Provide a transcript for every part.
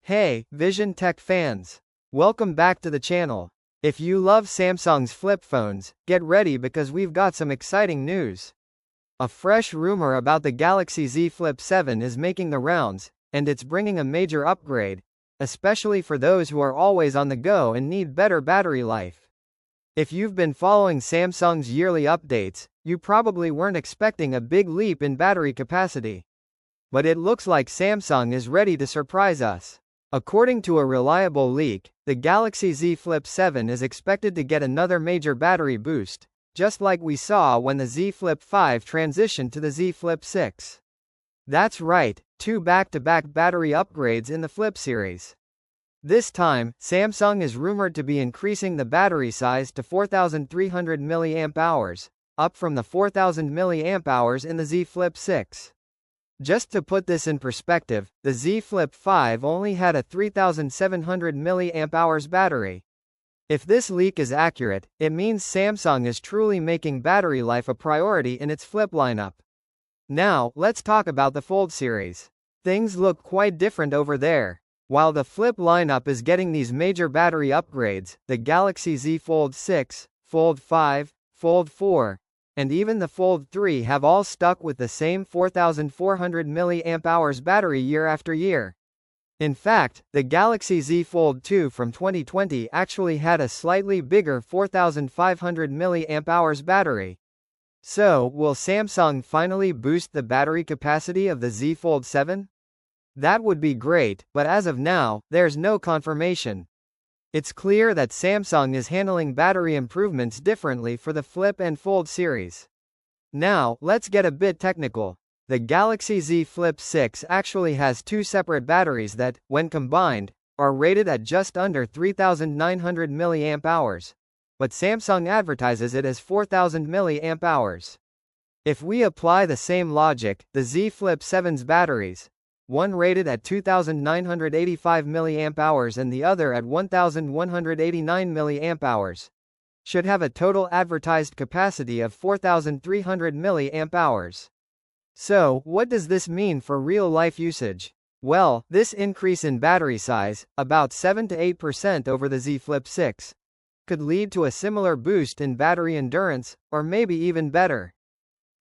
Hey, Vision Tech fans! Welcome back to the channel. If you love Samsung's flip phones, get ready because we've got some exciting news. A fresh rumor about the Galaxy Z Flip 7 is making the rounds, and it's bringing a major upgrade, especially for those who are always on the go and need better battery life. If you've been following Samsung's yearly updates, you probably weren't expecting a big leap in battery capacity. But it looks like Samsung is ready to surprise us. According to a reliable leak, the Galaxy Z Flip 7 is expected to get another major battery boost, just like we saw when the Z Flip 5 transitioned to the Z Flip 6. That's right, two back-to-back battery upgrades in the Flip series. This time, Samsung is rumored to be increasing the battery size to 4,300 mAh, up from the 4,000 mAh in the Z Flip 6. Just to put this in perspective, the Z Flip 5 only had a 3,700 mAh battery. If this leak is accurate, it means Samsung is truly making battery life a priority in its Flip lineup. Now, let's talk about the Fold series. Things look quite different over there. While the Flip lineup is getting these major battery upgrades, the Galaxy Z Fold 6, Fold 5, Fold 4, and even the Fold 3 have all stuck with the same 4,400 mAh battery year after year. In fact, the Galaxy Z Fold 2 from 2020 actually had a slightly bigger 4,500 mAh battery. So, will Samsung finally boost the battery capacity of the Z Fold 7? That would be great, but as of now, there's no confirmation. It's clear that Samsung is handling battery improvements differently for the Flip and Fold series. Now, let's get a bit technical. The Galaxy Z Flip 6 actually has two separate batteries that, when combined, are rated at just under 3,900 mAh. But Samsung advertises it as 4,000 mAh. If we apply the same logic, the Z Flip 7's batteries, one rated at 2,985 mAh and the other at 1,189 mAh, should have a total advertised capacity of 4,300 mAh. So, what does this mean for real-life usage? Well, this increase in battery size, about 7 to 8% over the Z Flip 6, could lead to a similar boost in battery endurance, or maybe even better.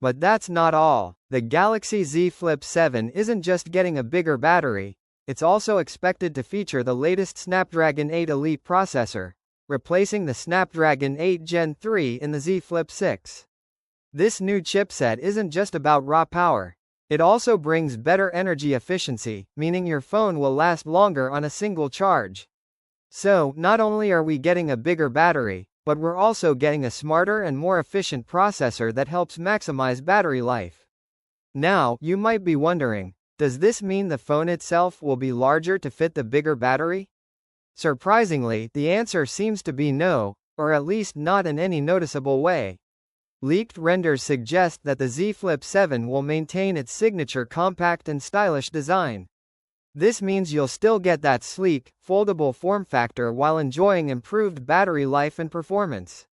But that's not all. The Galaxy Z Flip 7 isn't just getting a bigger battery, it's also expected to feature the latest Snapdragon 8 Elite processor, replacing the Snapdragon 8 Gen 3 in the Z Flip 6. This new chipset isn't just about raw power. It also brings better energy efficiency, meaning your phone will last longer on a single charge. So, not only are we getting a bigger battery, but we're also getting a smarter and more efficient processor that helps maximize battery life. Now, you might be wondering, does this mean the phone itself will be larger to fit the bigger battery? Surprisingly, the answer seems to be no, or at least not in any noticeable way. Leaked renders suggest that the Z Flip 7 will maintain its signature compact and stylish design. This means you'll still get that sleek, foldable form factor while enjoying improved battery life and performance.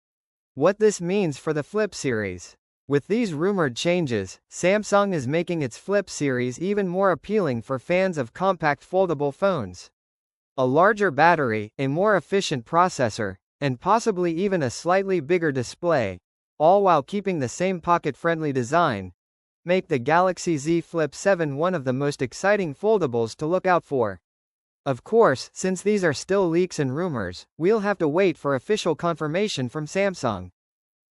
What this means for the Flip series. With these rumored changes, Samsung is making its Flip series even more appealing for fans of compact foldable phones. A larger battery, a more efficient processor, and possibly even a slightly bigger display, all while keeping the same pocket-friendly design, make the Galaxy Z Flip 7 one of the most exciting foldables to look out for. Of course, since these are still leaks and rumors, we'll have to wait for official confirmation from Samsung.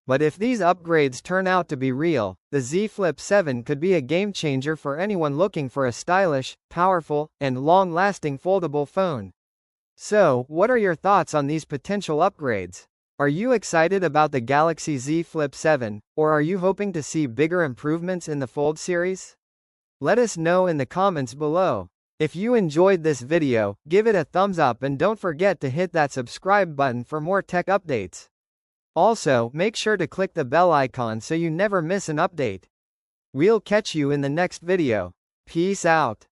But if these upgrades turn out to be real, the Z Flip 7 could be a game-changer for anyone looking for a stylish, powerful, and long-lasting foldable phone. So, what are your thoughts on these potential upgrades? Are you excited about the Galaxy Z Flip 7, or are you hoping to see bigger improvements in the Fold series? Let us know in the comments below. If you enjoyed this video, give it a thumbs up and don't forget to hit that subscribe button for more tech updates. Also, make sure to click the bell icon so you never miss an update. We'll catch you in the next video. Peace out.